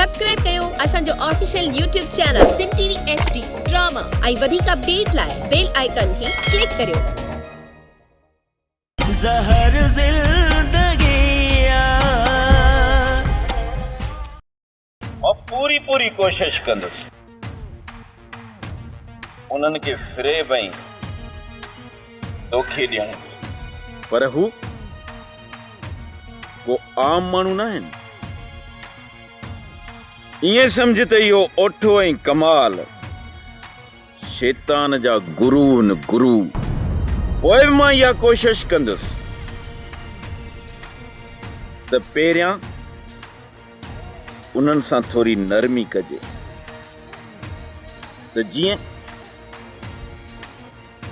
Subscribe कयो असांजो official YouTube channel सिन TV HD drama ऐं वधीक अपडेट लाइ बेल आइकन खे क्लिक करियो। ज़हर ज़िंदगी और पूरी कोशिश कंदुसि उन्हनि खे फ़रेब ऐं धोखे ॾियण जी। पर हू को आम माण्हू न आहिनि। ईअं सम्झ त इहो ओठो ऐं कमाल शैतान जा गुरू न गुरू। पोइ बि मां इहा कोशिश कंदुसि त पहिरियां उन्हनि सां थोरी नरमी कजे त जीअं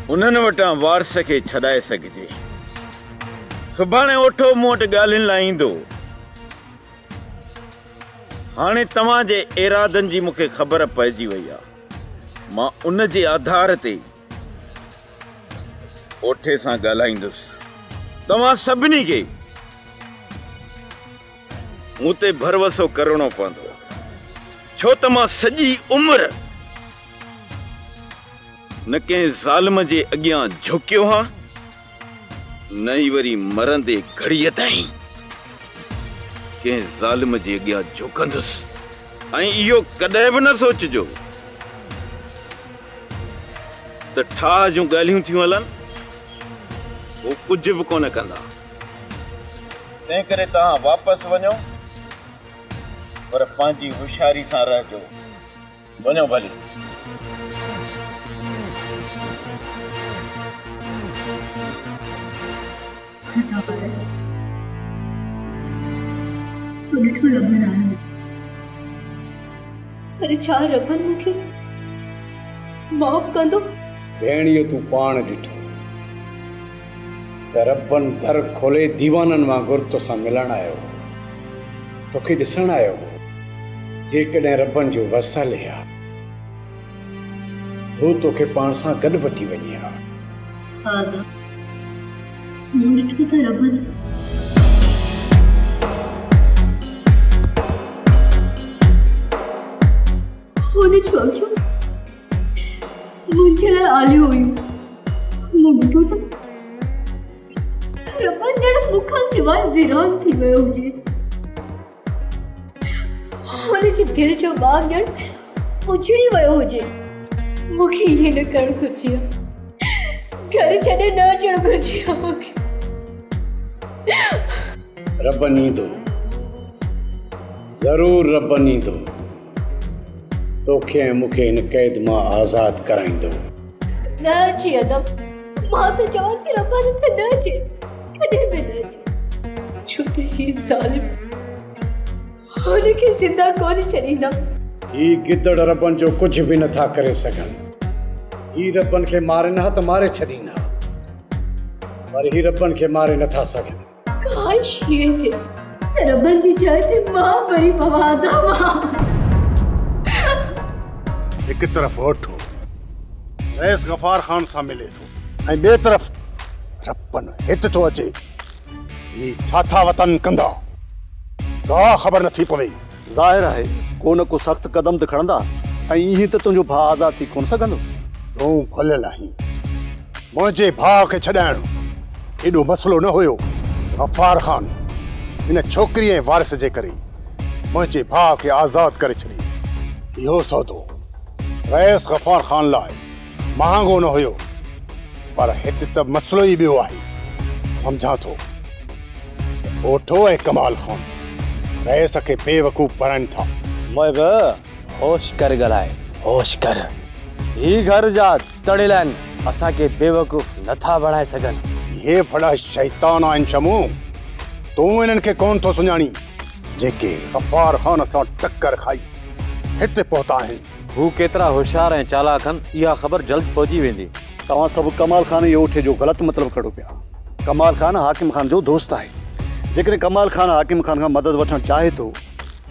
उन्हनि वटां वारस खे छॾाए सघिजे। सुभाणे ओठो मूं वटि ॻाल्हियुनि लाइ ईंदो। हाणे तव्हांजे इरादनि जी मूंखे ख़बर पइजी वई आहे। मां उन जे आधार ते ओठे सां ॻाल्हाईंदुसि। तव्हां सभिनी खे मूं ते भरोसो करणो पवंदो, छो त मां सॼी उमिरि न कंहिं ज़ालिम जे अॻियां झुकियो हा, न ई वरी मरंदे घड़ीअ ताईं कंहिं ज़ालिम जे अॻियां झुकंदुसि। ऐं इहो कॾहिं बि न सोचिजो त ठाह जूं ॻाल्हियूं थियूं हलनि, उहो कुझु बि कोन कंदा। तंहिं करे तव्हां वापसि वञो, पर पंहिंजी होशियारी सां रहिजो। वञो भली। तो ॾिठो रबन आयो, पर छा रबन मूंखे माफ़ कंदो? भेणियो तूं पाण ॾिठो त रबन दर खोले दीवाननि वांगुर तोसां मिलण आयो, तोखे ॾिसण आयो। जेकॾहिं रबन जो वसल आहे हू तोखे पाण सां गॾु वठी वञे हा। हा त मूं ॾिठो त रबन हुन जूं अखियूं मुंहिंजे लाइ आलियूं हुयूं। मूं ॾिठो त रबन ॼण मूंखां सवाइ वीरान थी वियो हुजे। हुन जी दिलि जो बाग़ ॼण उजड़ी वियो हुजे। मूंखे इहे न करणु घुरिजे हा। घर छॾे न अचणु घुरिजे हा मूंखे। रबन ईंदो, ज़रूरु रबन ईंदो, तोखे ऐं मूंखे हिन क़ैद मां आज़ाद कराईंदो। न अचे अदब, मां त चवां थी रबन त न अचे, कॾहिं बि न अचे, छो त ही ज़ालिम हुनखे ज़िंदा कोन छॾींदा। ही गिदड़ रबन जो कुझु बि नथा करे सघनि। ही रबन खे मारे न त मारे छॾींदा, पर ही रबन खे मारे नथा सघनि। काश ये थे त रबन जी जाइ ते मां भरी पवां। एक तरफ ओठो रईस गफ़ार खान सां मिले थो ऐं ॿिए तरफ़ रबन हिते थो अचे। ही छा था वतन कंदा, का ख़बर नथी पवे। ज़ाहिर आहे को न को सख़्त कदम त खणंदा ऐं ईअं त तुंहिंजो भाउ आज़ाद थी कोन सघंदो। तूं भुलियल आहीं, मुंहिंजे भाउ खे छॾाइणु एॾो मसइलो न हुयो। गफ़ार खान हिन छोकिरी ऐं वारिस जे करे मुंहिंजे भाउ खे आज़ाद करे छॾी। इहो सौदो रईस गफ़ार खान लाइ महांगो न हुयो, पर हिते त मसइलो ई ॿियो आहे। सम्झां थो ओठो ऐं कमाल खान रईस खे बेवकूफ़ बणाइनि था। मोइब होश कर ॻाल्हाए, होश कर। ही घर जा तड़ियल आहिनि, असांखे बेवकूफ़ नथा बणाए सघनि। ये वॾा शैतान आहिनि शमू, तूं इन्हनि खे कोन थो सुञाणी जेके गफ़ार खान सां टक्कर खाई हिते पहुता आहिनि। हू केतिरा होशियार ऐं चालाक आहिनि, इहा ख़बर जल्द पहुची वेंदी। तव्हां सभु कमाल खान जे ओठे जो ग़लति मतिलबु कढो पिया। कमाल खान हाकिम खान जो दोस्त आहे। जेकॾहिं कमाल खान हाकिम खान खां मदद वठणु चाहे थो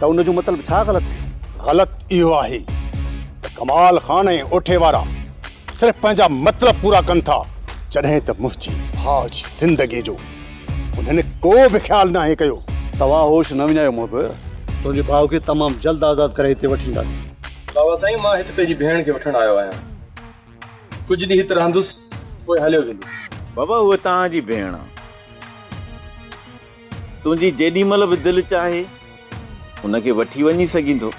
त उन जो मतिलबु छा ग़लति थियो? ग़लति इहो आहे त कमाल खान ऐं ओठे वारा सिर्फ़ु पंहिंजा मतिलब पूरा कनि था, जॾहिं त मुंहिंजी भाउ जी ज़िंदगी जो उन्हनि को बि ख़्यालु नाहे कयो। तव्हां होश न विञायो मोब, तुंहिंजे भाउ खे तमामु जल्द आज़ादु करे हिते वठी ईंदासीं। बाबा साईं, मां हिते पंहिंजी भेण खे वठण आयो आहियां। कुझु ॾींहं हिते रहंदुसि, पोइ हलियो वेंदुसि। बाबा उहा तव्हांजी भेण आहे, तुंहिंजी जेॾी महिल बि दिलि चाहे उनखे वठी वञी सघींदो,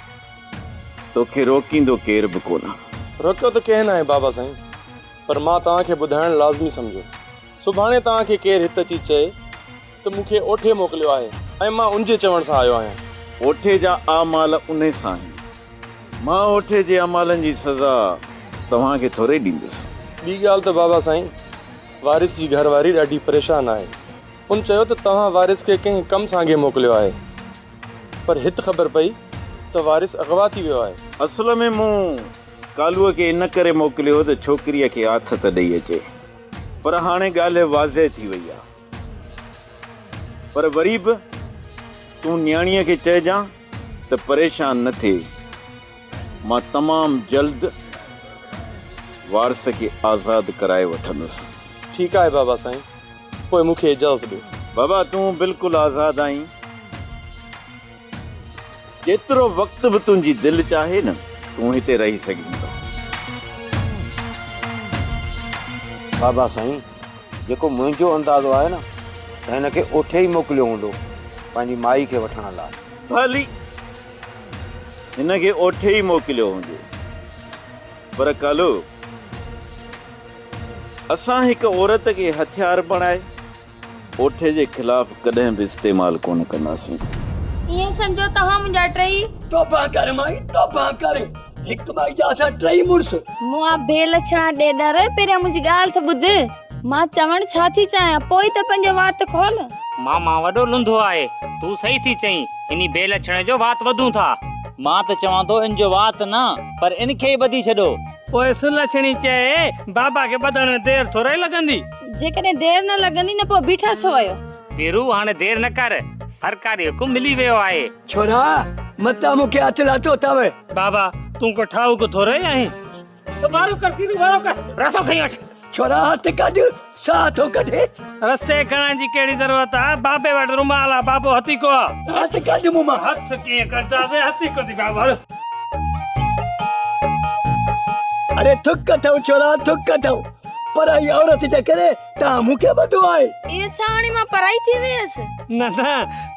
तोखे रोकींदो केर बि कोन। रोकियो त कंहिं न आहे बाबा साईं, पर मां तव्हांखे ॿुधाइणु लाज़मी सम्झो। सुभाणे तव्हांखे केरु हिते अची चए त मूंखे ओठे मोकिलियो आहे ऐं मां उनजे चवण सां आयो आहियां। ओठे जा आमाल उन सां आहिनि, मां ओठे जे अमालनि जी सज़ा तव्हांखे थोरे ॾींदुसि। ॿी ॻाल्हि त बाबा साईं, वारिस जी घरवारी ॾाढी परेशान आहे। उन चयो त तव्हां वारिस खे कंहिं कम सां अॻे मोकिलियो आहे, पर हिते ख़बर पई त वारिस अगवा थी वियो आहे। असल में मूं कालूअ खे इन करे मोकिलियो त छोकिरीअ खे आथ त ॾेई अचे, पर हाणे ॻाल्हि वाज़े थी वई आहे। पर वरी बि तूं न्याणीअ खे चइजां त परेशान न थिए, मां तमामु जल्द वारिस खे आज़ादु कराए वठंदुसि। ठीकु आहे बाबा साईं, पोइ मूंखे इजाज़त ॾियो। बाबा तूं बिल्कुलु आज़ादु आहीं, जेतिरो वक़्तु बि तुंहिंजी दिलि चाहे न तूं हिते रही सघीं। बाबा साईं, जेको मुंहिंजो अंदाज़ो आहे न त हिनखे ओठे ई मोकिलियो हूंदो पंहिंजी माई खे वठण लाइ। भली हिनखे ओठे ई मोकिलियो हूंदो, पर कालो असां हिकु औरत खे हथियार बणाए ओठे जे ख़िलाफ़ कॾहिं बि इस्तेमालु कोन कंदासीं। ये समझो तहां मुंजा टई तोबा कर माई, तोबा कर। हिक माई जा असां टई मुड़स। मुआ बेल छा दे डर पेरे मुंजी गाल थ बुध। मां चवण छा थी चाया, पोई त पंजो वात खोल। मामा वडो लुंधो आहे, तू सही थी चई। इनी बेल छण जो वात वधू था। मां त चवां थो इन जो वात न, पर इनखे ई बधी छॾो। पोइ सुलछणी चए बाबा खे बधण में देर थोरे लॻंदी। जेकॾहिं देर न लॻंदी न पोइ बीठा छो आयो? पेरू हाणे देर न कर, सरकारी हुकुम मिली वियो आहे। छोरा मता मूंखे हथ लातो तवे। बाबा तू को ठाऊ को थोरे आहीं, तो वारो कर पीरू वारो कर, रसो खई वठ। छोरा हथ कढ, साथो कढे। रसे खणण जी केड़ी जरूरत है? बाबे वट रुमाल आ, बाबो हथी को हथ कढ मुमा। हथ कीअं करदा से? हथी को दी बाबा। अरे थुक थो छोरा, थुक थो। पर आई औरत जे करे ता मूंखे बधो आहे। ये छाणी मां पराई थी वेस। न न,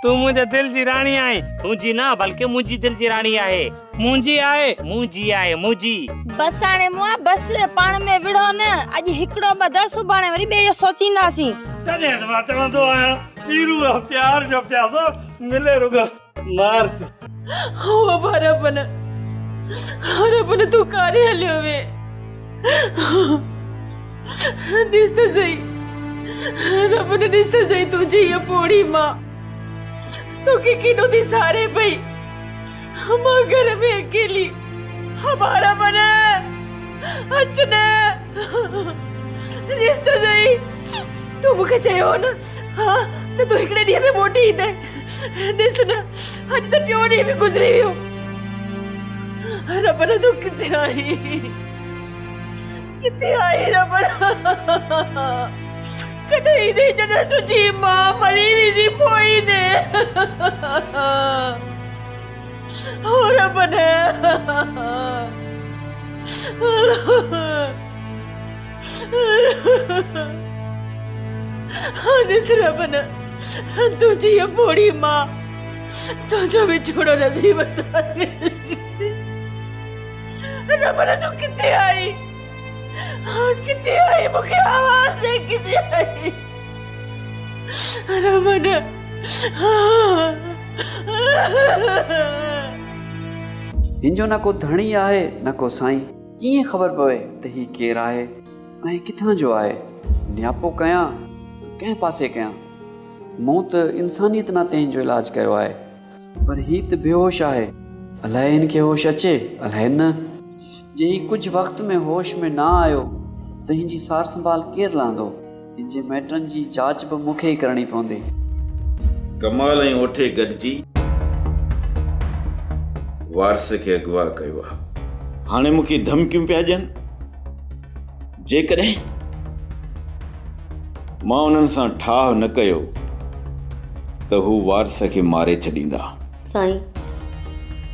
तू मुझे दिल जी रानी आहे। तुझी ना बल्कि मुझी दिल जी रानी आहे। मुंजी आहे, मुंजी आहे, मुंजी। बस हाणे मुआ बस पाण में विड़ो न। अज हिकड़ो बदल सुभाणे वरी बे जो सोचींदासी। तने त मां चवंदो आहियां, पीरू प्यार जो प्यासो मिले रुगो मार। ओ बरबन, बरबन तू कारे हलियो वे? निस्त सही, रब ने निस्त सही तुझे ये पोड़ी माँ तो के किनो दी सारे भाई हम घर में अकेली हमारा बना अचना निस्त सही तू मुझे चाहिए ना। हाँ तो तू इकड़े दिया में मोटी ही थे निस्त ना आज तो ट्योनी भी गुजरी हुई हो। रब ने तू कितने आई रबरा कॾहिं दे जॾहिं तुंहिंजी मां मरी वेंदी पोइ दे ओ रबना निस रबना तुंहिंजी ये पोड़ी मां तुंहिंजो विछोड़ो नथी बता। रबना तू किथे आई? किथे आई? मुझे आवाज नहीं किथे आई? रमन हिंजो न को धणी आहे न को साईं, कीअं ख़बर पवे त ही केरु आहे ऐं किथां जो आहे? न्यापो कयां त कंहिं पासे कयां? मूं त इंसानियत नाते हिन जो इलाज कयो आहे, पर ही त बेहोश आहे। अलाए हिनखे होश अचे अलाए न। जे ही कुछ वक्त में होश में ना आयो त हिनजी सार संभाल केरु लहंदो? हिनजे मैटरनि जी जांच बि मूंखे ई करणी पवंदी। कमाल ऐं ओठे गॾिजी वारिस खे अगवा कयो आहे। हाणे मूंखे धमकियूं पिया ॾियनि। जेकॾहिं मां उन्हनि सां ठाह न कयो त हू वारिस खे मारे छॾींदा। साईं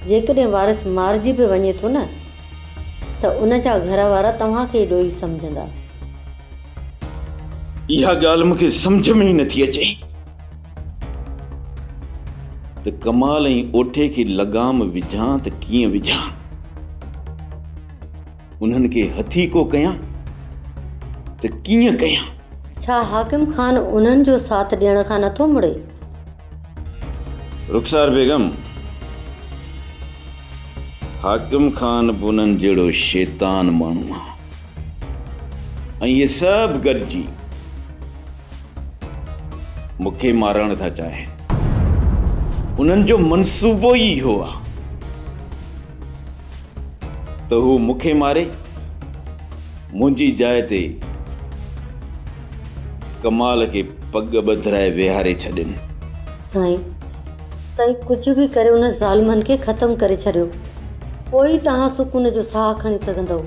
जेकॾहिं वारिस मारिजी बि वञे थो न त उन जा घर वारा तव्हांखे एॾो ई सम्झंदा। इहा ॻाल्हि मूंखे सम्झ में ई नथी अचे त कमाल ऐं ओठे खे लगाम विझां त कीअं विझां, उन्हनि खे हथी को कयां त कीअं कयां। छा हाकिम ख़ान उन्हनि जो साथ ॾियण खां नथो मुड़े? रुखसार बेगम, हाकिम ख़ान बि उन्हनि जहिड़ो शैतान माण्हू आहे ऐं इहे सभु गॾिजी मूंखे मारण था चाहिनि। उन्हनि जो मंसूबो ई इहो आहे त हू मूंखे मारे, मुंहिंजी जाइ ते कमाल खे पग ॿधराए वेहारे छॾनि। साईं कुझु बि करे उन ज़ालिमनि खे ख़तमु करे छॾियो, पोइ तव्हां सुकून जो साह खणी सघंदव।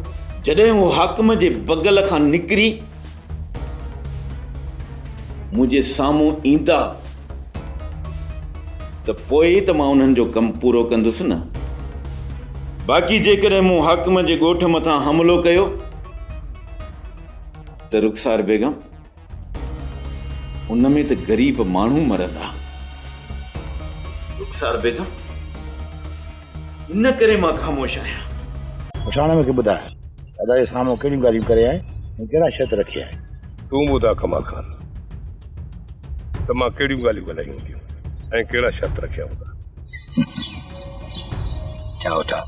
जॾहिं हू हाकिम जे बगल खां निकिरी मुंहिंजे साम्हूं ईंदा त पोइ त मां उन्हनि जो कमु पूरो कंदुसि न। बाक़ी जेकॾहिं मूं हाकिम जे ॻोठ मथां हमिलो कयो त रुखसार बेगम, उन में त ग़रीब माण्हू मरंदा। रुखसार बेगम, इन करे मां ख़ामोश आहियां। पुछाणे मूंखे ॿुधाए दादा जे साम्हूं कहिड़ियूं ॻाल्हियूं करे आए ऐं कहिड़ा शर्त रखी आहे? तूं ॿुधा कमाल खान त मां कहिड़ियूं ॻाल्हियूं ॻाल्हायूं हूंदियूं ऐं कहिड़ा शर्त रखिया हूंदा? छा वठा,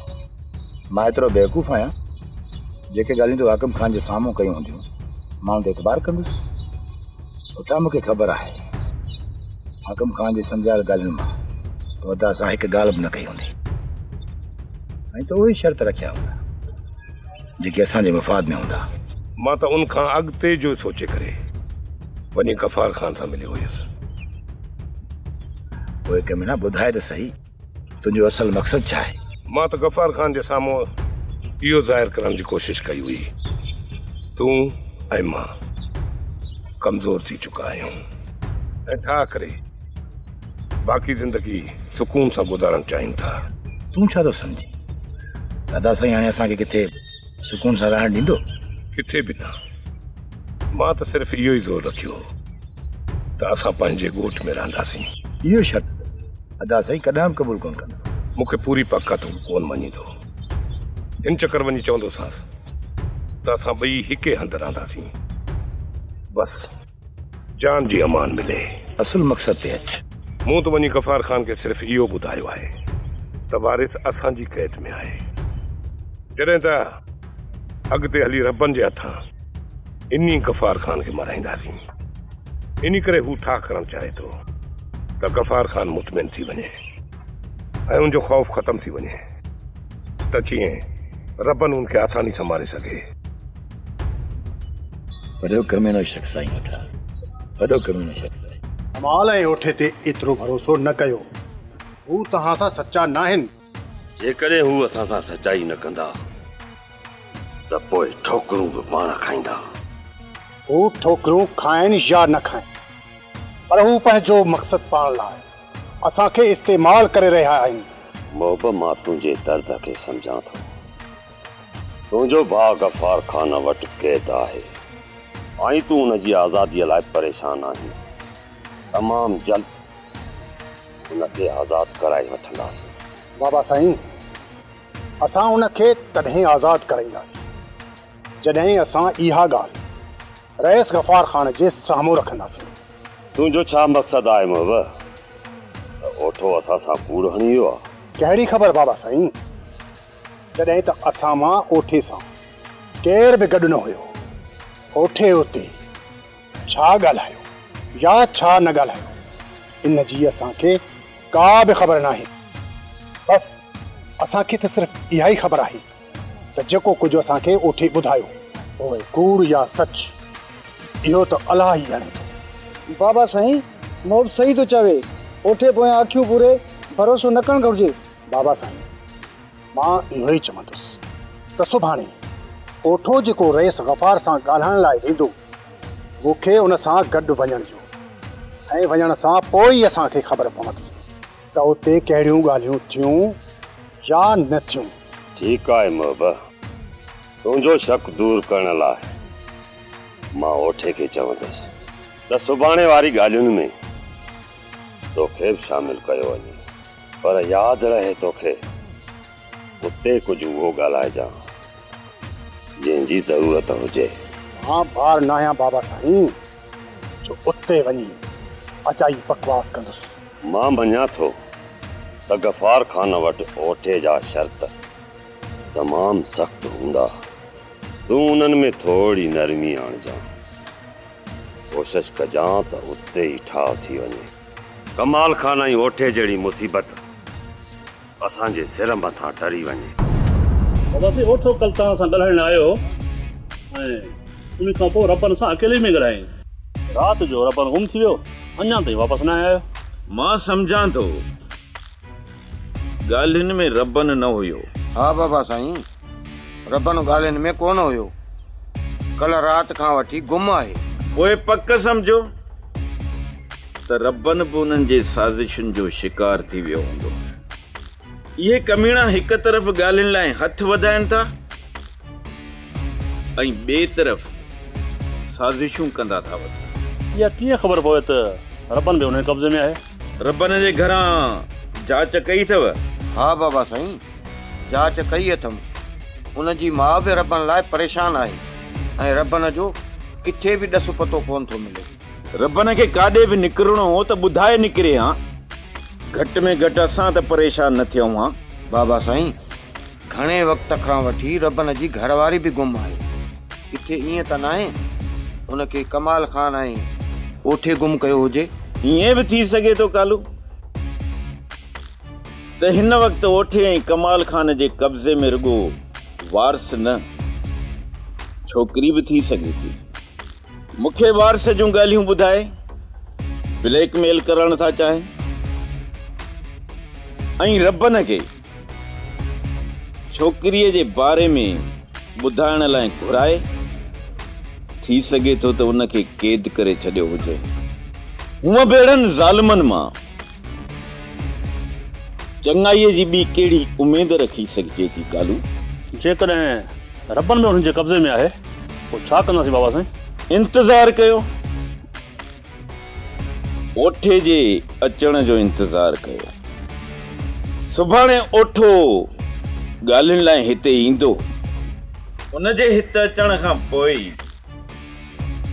मां एतिरो बेवकूफ़ आहियां जेके ॻाल्हियूं तूं हाकिम ख़ान जे साम्हूं कयूं हूंदियूं मां उन ते एतबार कंदुसि? उता मूंखे ख़बर आहे हाकिम ख़ान जे सम्झायल ॻाल्हियुनि मां तो अदा असां हिकु ॻाल्हि बि न कई हूंदी ऐं त उहे शर्त रखिया हूंदा जेके असांजे मफ़ाद में हूंदा। मां त उन खां अॻिते जो सोचे करे वञी गफ़ार ख़ान सां मिलियो हुयुसि। पोइ कंहिं न ॿुधाए त सही तुंहिंजो असल मक़सदु छा आहे? मां त गफ़ार ख़ान जे साम्हूं इहो ज़ाहिर करण जी कोशिशि कई हुई तूं ऐं मां कमज़ोर थी चुका आहियूं ऐं ठा करे बाक़ी ज़िंदगी सुकून सां गुज़ारण चाहियूं था। तूं छा थो सम्झी? दादा साईं हाणे असांखे किथे सुकून सां रहण ॾींदो? किथे बि न। मां त सिर्फ़ु इहो ई ज़ोर रखियो त असां पंहिंजे ॻोठ में रहंदासीं। इहो शर्त अदा साईं कॾहिं बि क़बूल कोन कंदो। मूंखे पूरी पक आहे तूं कोन मञींदो। इन चक्कर वञी चवंदोसांसि त असां ॿई हिके हंधि रहंदासीं, बसि जान जी अमान मिले। असुल मक़सद ते अच। मूं त वञी गफ़ार ख़ान खे सिर्फ़ु इहो ॿुधायो आहे त वारिस असांजी क़ैद में आहे। जॾहिं त अॻिते हली रबनि जे हथां इन्ही गफ़ार ख़ान खे मराईंदासीं। इन करे हू ठा करणु चाहे थो त गफ़ार ख़ान मुतमिन थी वञे ऐं उनजो ख़ौफ़ ख़तमु थी वञे त जीअं रबनि उनखे आसानी सां मारे सघे। वॾो कमीनो शख़्स आहीं वठा, वॾो कमीनो शख़्स आहे। कमाल ऐं ओठे ते एतिरो भरोसो न कयो, हू तव्हां सां सचा न आहिनि। जेकॾहिं हू असां सां सचाई न कंदा त पोइ ठोकरूं बि पाण खाईंदा। हू ठोकरूं खाइनि या न खाइनि, पर हू पंहिंजो मक़सदु पाण लाइ असांखे इस्तेमाल करे रहिया आहिनि। मोहब्बत मां तुंहिंजे दर्द खे सम्झां थो। तुंहिंजो भाउ गफ़ार ख़ान वटि क़ैद आहे ऐं तूं हुनजी आज़ादीअ लाइ परेशान आहीं। तमामु जल्द हुनखे आज़ादु कराए वठंदासीं। बाबा साईं, असां उनखे तॾहिं आज़ादु कराईंदासीं जॾहिं असां इहा ॻाल्हि रईस गफ़ार ख़ान जे साम्हूं रखंदासीं। तुंहिंजो छा मक़सदु आहे मोहब्बत? त ओठो असां सां कूड़ हणी वियो आहे? कहिड़ी ख़बर बाबा साईं, जॾहिं त असां मां ओठे सां केर बि गॾु न हुयो। ओठे उते छा ॻाल्हायो या छा न ॻाल्हायो इन जी असांखे का बि ख़बर नाहे। बसि असांखे त सिर्फ़ु इहा ई ख़बर आहे त जेको कुझु असांखे ओठे ॿुधायो पोइ कूड़ या सच इहो त अलाह ई ॼाणे थो। बाबा साईं, मोब सही थो चवे, ओठे पोयां अखियूं पूरे भरोसो न करणु घुरिजे। बाबा साईं, मां इहो ई चवंदुसि त सुभाणे ओठो जेको रईस गफ़ार सां ॻाल्हाइण लाइ ईंदो मूंखे उन सां गॾु वञण जो, ऐं वञण सां पोइ असांखे ख़बर पवंदी त उते कहिड़ियूं ॻाल्हियूं थियूं या न थियूं। ठीकु आहे मोहबा, तुंहिंजो शक दूर करण लाइ मां ओठे खे चवंदुसि त सुभाणे वारी ॻाल्हियुनि में तोखे बि शामिल कयो वञे, पर यादि रहे तोखे उते कुझु उहो ॻाल्हाइजां जंहिंजी ज़रूरत हुजे। मां बार न आहियां बाबा साईं जो उते वञी अचाई बकवास कंदुसि। मां मञां थो त गफ़ार खान वटि ओठे जा शर्त तमामु सख़्तु हूंदा, तूं उन्हनि में थोरी नरमी आणिजां, कोशिश कजां त उते ई ठाह थी वञे। कमाल खान ऐं ओठे जहिड़ी मुसीबत असांजे सिर मथां टरी वञे। बाबा साईं ओठो कल तव्हां सां ॻाल्हाइण आयो ऐं उन खां पोइ रबन सां अकेले में ॻाल्हाई। राति जो रबन गुम थी वियो, अञा ताईं वापसि न आयो। मां सम्झां थो ॻाल्हियुनि में रबन न हुयो। हा बाबा साईं, रबन ॻाल्हियुनि में कोन हुयो, कल राति खां वठी गुम आहे। पोइ पक सम्झो त रबन बि उन्हनि जे साज़िशुनि जो शिकार थी वियो हूंदो। इहे कमीणा हिक तरफ़ ॻाल्हियुनि लाइ हथ वधाइनि था ऐं ॿिए तरफ़ साज़िशूं कंदा था वञनि। इहा कीअं ख़बर पवे त रबन बि उन कब्ज़े में आहे? रबन जे घरां जांच कई अथव? हा बाबा साईं, जांच कई अथमि। उनजी माउ बि रबन लाइ परेशान आहे ऐं रबन जो किथे बि ॾस पतो कोन थो मिले। रबन खे काॾे बि निकिरणो हो त ॿुधाए निकिरे हा, घटि में घटि असां त परेशान न थियूं हा। बाबा साईं, घणे वक़्त खां वठी रबन जी घरवारी बि गुम आहे। किथे ईअं त न आहे उनखे कमाल खान ऐं ओठे गुम कयो हुजे? ईअं बि थी सघे थो कालू त हिन वक़्तु ओठे ऐं कमाल खान जे कब्ज़े में रुगो वारस न, छोकिरी बि थी सघे थी। मूंखे वारस जूं ॻाल्हियूं ॿुधाए ब्लैकमेल करण था चाहिनि ऐं रबन खे छोकिरीअ जे बारे में ॿुधाइण लाइ घुराए। थी सघे थो त उनखे क़ैद करे छॾियो हुजे। हूअं बेड़नि ज़ालिमनि मां चङाईअ जी ॿी कहिड़ी उमेद रखी सघिजे थी कालू? जेकॾहिं रबन में उन्हनि जे कब्ज़े में आहे पोइ छा कंदासीं बाबा साईं? इंतज़ार कयो, ओठे जे अचण जो इंतज़ार कयो। सुभाणे ओठो ॻाल्हियुनि लाइ हिते ईंदो। उनजे हिते अचण खां पोइ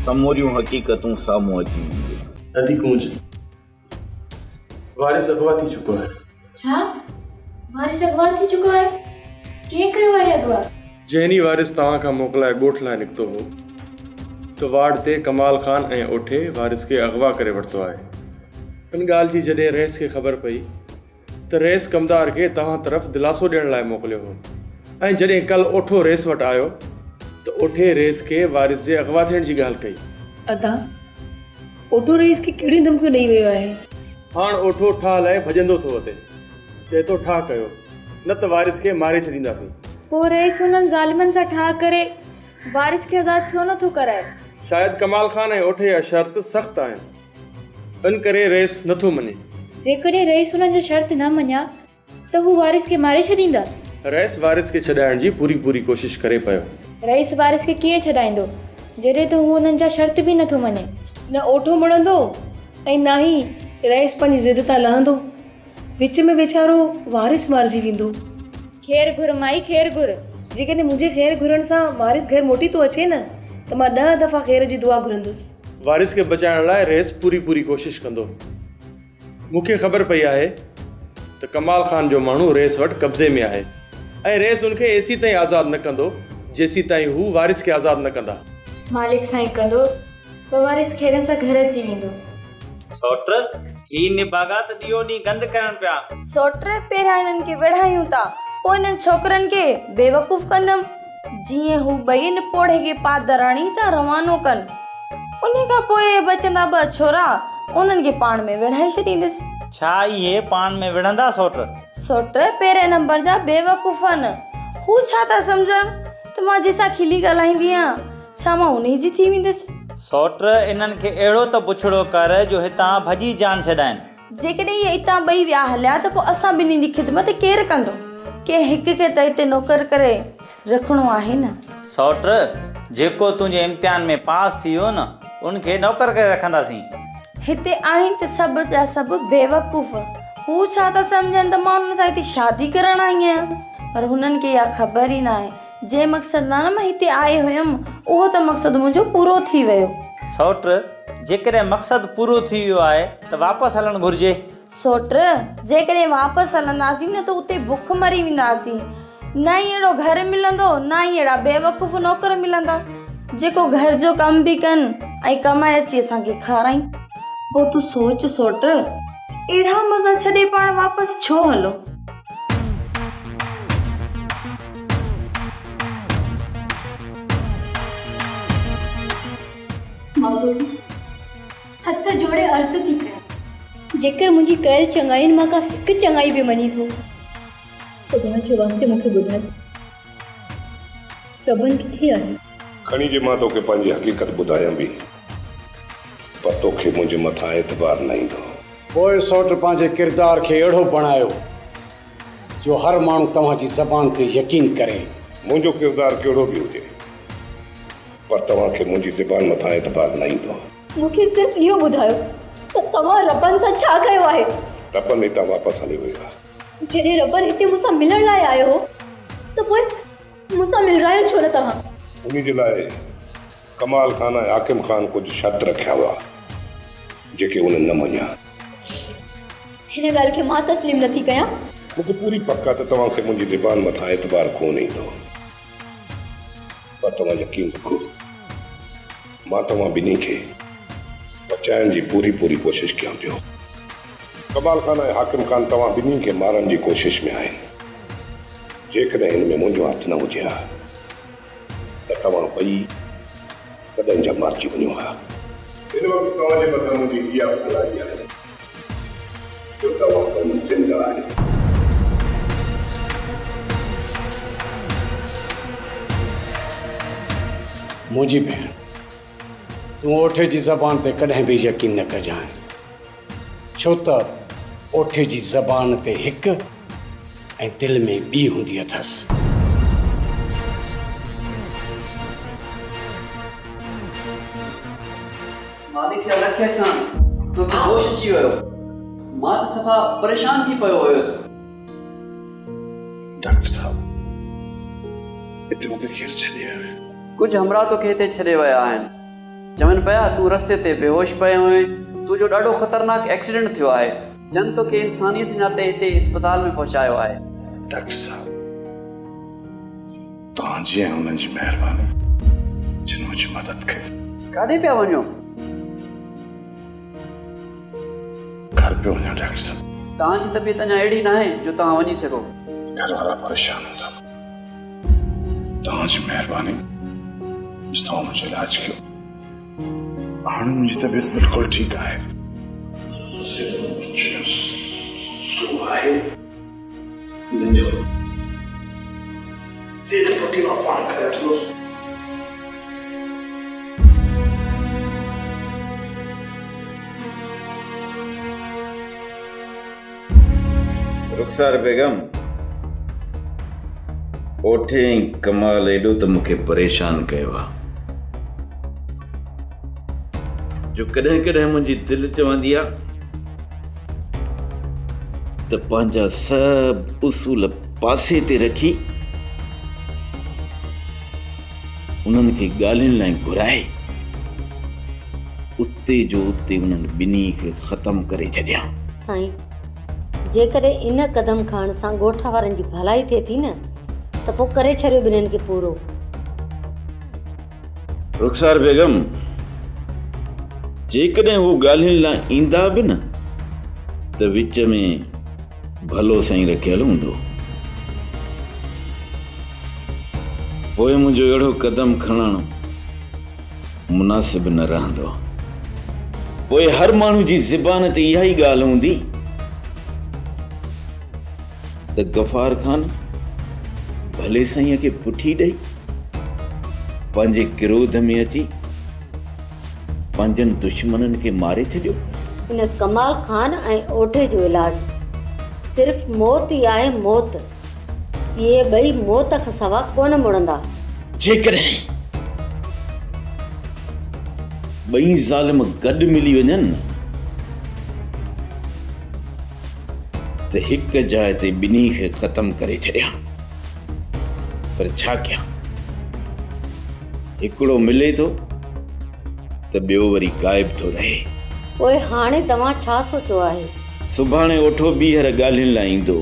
समूरियूं हक़ीक़तूं साम्हूं अची वेंदियूं। नदी कूंज वारिस अगवा थी चुको है। छा वारिस अगवा थी चुको आहे? कंहिं कयो आहे अगवा? जहिनी वारिस तव्हां खां मोकिलाए ॻोठ लाइ निकितो हो त वार्ड ते कमाल खान ऐं ओठे वारिस खे अगवा करे वरितो आहे। इन ॻाल्हि जी जॾहिं रईस खे ख़बर पई त रईस कमदार खे तव्हां तरफ़ दिलासो ॾियण लाइ मोकिलियो हो ऐं जॾहिं कल ओठो रेस वटि आयो त ओठे रेस खे वारिस जे अगवा थियण जी ॻाल्हि कई। अदा ओठो रेस खे कहिड़ियूं धमकियूं ॾेई वियो आहे? हाणे ओठो ठाह लाइ भॼंदो थो अचे, चए थो ठाह कयो न त वारिस खे मारे छॾींदासीं। पोइ रेस उन्हनि ज़ालिमनि सां ठाह करे वारिस खे आज़ादु छो नथो कराए? शायदि कमाल खान ऐं ओठे जा शर्त सख़्तु आहिनि, इन करे रेस नथो मञे। जेकॾहिं रईस उन्हनि जो शर्त न मञा त हू वारिस खे मारे छॾींदा? रईस वारिस खे छॾाइण जी पूरी कोशिश करे पियो। रईस वारिस खे कीअं छॾाईंदो जॾहिं त हू उन्हनि जा शर्त बि नथो मञे? न ओठो मणंदो ऐं न ई रईस पंहिंजी ज़िद तां लहंदो। विच में वेचारो वारिस मारिजी वेंदो। ख़ैर घुर माई, ख़ैर घुर। जेकॾहिं मुंहिंजे ख़ैर घुरण सां वारिस घर मोटी थो अचे न त मां 10 दफ़ा ख़ैर जी दुआ घुरंदुसि। वारिस खे बचाइण लाइ रेस पूरी कोशिश कंदो। मूंखे ख़बर पई आहे त कमाल खान जो माण्हू रेस वटि कब्ज़े में आहे ऐं रेस उनखे एसी ताईं आज़ादु न कंदो जेसी ताईं हू वारिस खे आज़ादु न कंदा। मालिक साईं कंदो त वारिस खेरनि सां घर अची वेंदो। सोट ही निभागा त ॾियो ॾींहुं गंद करण पिया। सोट पहिरियां हिननि खे विढ़ायूं था, पोइ हिननि छोकिरनि खे बेवकूफ़ कंदमि जीअं हू ॿई निपोड़े खे पादराणी था रवानो कनि। उन खां पोइ बचंदा 2 छोरा, उन्हनि खे पाण में विढ़ाए छॾींदसि। छा इहे पाण में विढ़ंदा सोट? सोट पहिरें नंबर जा बेवकूफ़ आहिनि। हू छा था सम्झनि त मां जंहिंसां खिली ॻाल्हाईंदी आहियां छा मां उन जी थी वेंदसि? सोट इन्हनि खे अहिड़ो त पुछड़ो कर जो हितां भॼी जान छॾाइनि। जेकॾहिं इहे हितां ॿई विया हलिया त पोइ असां ॿिन्हिनि जी ख़िदमत केरु कंदो? के हिक के त हिते नौकर करे रखणो आहे न। सौट जेको तुंहिंजे इम्तिहान में पास थी वियो न उनखे नौकर करे रखंदासीं। हिते आहिनि त सभु जा सभु बेवकूफ़। हू छा था सम्झनि त मां हुन सां हिते शादी करण आई आहियां, पर हुननि खे इहा ख़बर ई न आहे जंहिं मक़सदु लाइ मां हिते आए हुयमि उहो त मक़सदु मुंहिंजो पूरो थी वियो। सौट जेकॾहिं मक़सदु पूरो थी वियो आहे त वापसि हलणु घुरिजे। सोट जेकॾहिं वापसि हलंदासीं न त उते बुख मरी वेंदासीं। न ई अहिड़ो घर मिलंदो, न ई अहिड़ा बेवकूफ़ नौकर मिलंदा जेको घर जो कमु बि कनि ऐं कमाए अची असांखे खाराई। पोइ तूं सोच सोट, अहिड़ा मज़ा छॾे पाण वापसि छो हलो। हथ जोड़े अर्ज़ थी कयां, जेकर मुंहिंजी कयल चङाइनि मां का हिकु चङाई बि मञी थो, ख़ुदा जे वास्ते मूंखे ॿुधाए रबन किथे आहे। खणी जे मां तोखे पंहिंजी हक़ीक़त ॿुधायां बि, पर तोखे मुंहिंजे मथां एतबार न ईंदो। पोइ सौट पंहिंजे किरदार खे अहिड़ो बणायो जो हर माण्हू तव्हांजी ज़बान ते यकीन करे। मुंहिंजो किरदार कहिड़ो बि हुजे, पर तव्हांखे मुंहिंजी ज़बान मथां एतबार न ईंदो। मूंखे सिर्फ़ु इहो ॿुधायो त तव्हां रबन सां छा कयो आहे। रबन हितां वापसि हली वियो आहे। जॾहिं रबन हिते मूंसां मिलण लाइ आयो हो त पोइ मूंसां मिलरायो छो न तव्हां। उन जे लाइ कमाल खान ऐं हाकिम खान कुझु शर्त रखिया हुआ जेके उन्हनि न मञिया। हिन ॻाल्हि खे मां तस्लीम नथी कयां। मूंखे पूरी पक आहे त तव्हांखे मुंहिंजी ज़बान मथां एतबार कोन ईंदो, पर तव्हां यकीन रखो मां तव्हां ॿिन्ही खे बचाइण जी पूरी कोशिश कयां पियो। कमाल खान ऐं हाकिम खान तव्हां ॿिन्ही खे मारण जी कोशिश में आहिनि। जेकॾहिं हिन में मुंहिंजो हथु न हुजे हा त तव्हां ॿई कॾहिं जा मारिजी वञो हा। हिन वक़्तु तव्हांजे मथां मुंहिंजी इहा भलाई आहे जो तव्हां ज़िंदा आहियो। मुंहिंजी भेण, तूं ओठे जी ज़बान ते कॾहिं बि यकीन न कजांइ, छो त ओठे जी ज़बान ते हिकु ऐं दिलि में ॿी हूंदी अथसि। मालिक जे लखे सां तोखे होश अची वियो। मां त सफ़ा परेशान थी पियो हुयुसि। डॉक्टर साहब, हिते मूंखे केरु छॾे वियो आहे? कुझु हमरा तोखे हिते छॾे विया आहिनि। चवनि पिया तूं रस्ते ते बेहोश पियो हुए, तुंहिंजो ॾाढो ख़तरनाक एक्सीडेंट थियो आहे। जन तोखे इंसानियत जे नाते हिते इस्पताल में पहुचायो आहे। डॉक्टर साहब, तव्हांजी ऐं हुननि जी महिरबानी जिन मुंहिंजी मदद कई। काॾे पिया वञो? घर पियो वञा डॉक्टर साहब। तव्हांजी तबीयत अञा अहिड़ी न आहे जो तव्हां वञी सघो। घर वारा परेशान हूंदा। तव्हांजी महिरबानी जो तव्हां मुंहिंजो इलाज कयो। हाणे मुंहिंजी तबीयत बिल्कुलु ठीकु आहे। रुखसार बेगम, ओठे ऐं कमाल एॾो त मूंखे परेशान कयो आहे जो कॾहिं कॾहिं मुंहिंजी दिलि चवंदी आहे त पंहिंजा सभु उसूल पासे ते रखी उन्हनि खे ॻाल्हियुनि लाइ घुराए उते जो उते उन्हनि ॿिन्ही खे ख़तमु करे छॾियां। साईं, जेकॾहिं इन क़दम खणण सां ॻोठा वारनि जी भलाई थिए थी न त पोइ करे छॾियो ॿिन्हिनि खे पूरो। रुखसार बेगम, जेकॾहिं हू ॻाल्हियुनि लाइ ईंदा बि न त विच में भलो साईं रखियल हूंदो। पोइ मुंहिंजो अहिड़ो कदम खणणु मुनासिब न रहंदो। पोइ हर माण्हू जी ज़बान ते इहा ई ॻाल्हि हूंदी त गफ़ार खान भले साईं खे पुठी ॾेई पंहिंजे क्रोध में अची पंहिंजनि दुश्मननि खे मारे छॾियो। इन कमाल खान ऐं ओठे जो इलाज सिर्फ़ मौत ई आहे, मौत। ये ॿई मौत खां सवा कोन मुड़ंदा। जेकॾहिं ॿई ज़ालिम गॾु मिली वञनि त हिक जाइ ते ॿिन्ही खे ख़तम करे छॾियां, पर छा कयां? हिकिड़ो मिले थो त ॿियो वरी गायब थो रहे। पोइ हाणे तव्हां छा सोचियो आहे? सुभाणे ओठो ॿीहर ॻाल्हियुनि लाइ ईंदो।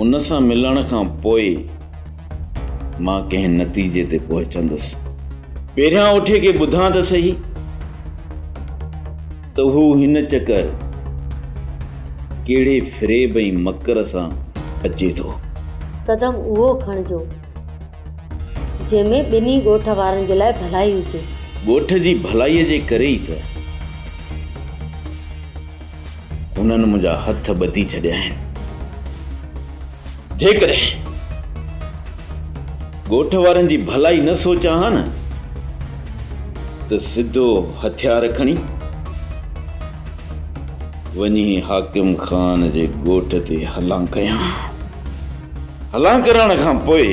उन सां मिलण खां पोइ मां कंहिं नतीजे ते पहुचंदुसि। पहिरियां ओठे खे ॿुधां त सही त हू हिन चकर कहिड़े फ़रेब ऐं मकर सां अचे थो। कदम उहो खणिजो जंहिंमें ॿिन्ही ॻोठ वारनि जे लाइ भलाई हुजे। ॻोठ जी भलाईअ जे करे ई त उन्हनि मुंहिंजा हथ ॿधी छॾिया आहिनि। जेकॾहिं ॻोठ वारनि जी भलाई न सोचां हा न त सिधो हथियार खणी वञी हाकिम ख़ान जे ॻोठ ते हलां कयां। हलां करण खां पोइ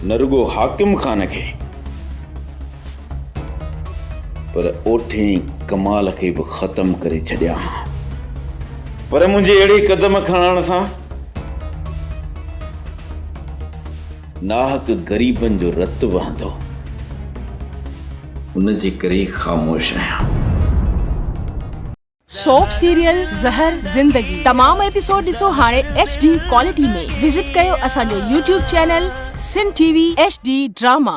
न रुगो हाकिम ख़ान खे पर ओठे कमाल खे बि ख़तम करे छॾियां। पर मुंहिंजे अहिड़े कदम खणण सां नाहक ग़रीबनि जो रतु वहंदो, उन जे करे ख़ामोश आहियां। सोप सीरियल ज़हर ज़िंदगी तमाम एपिसोड ॾिसो हाणे HD क्वालिटी में। विजिट कयो असांजो YouTube चैनल सिन TV HD ड्रामा।